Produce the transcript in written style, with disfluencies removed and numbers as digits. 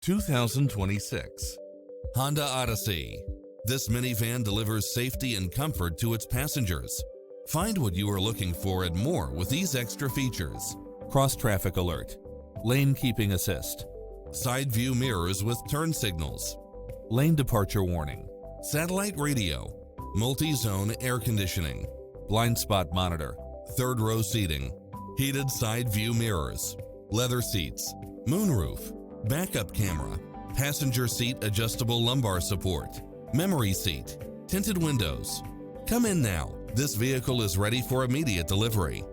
2026 Honda Odyssey. This minivan delivers safety and comfort to its passengers. Find what you are looking for and more with these extra features: cross-traffic alert, lane keeping assist, side view mirrors with turn signals, lane departure warning, satellite radio, multi-zone air conditioning, blind spot monitor, third row seating, heated side view mirrors, leather seats, moonroof, backup camera, passenger seat adjustable lumbar support, memory seat, tinted windows. Come in now. This vehicle is ready for immediate delivery.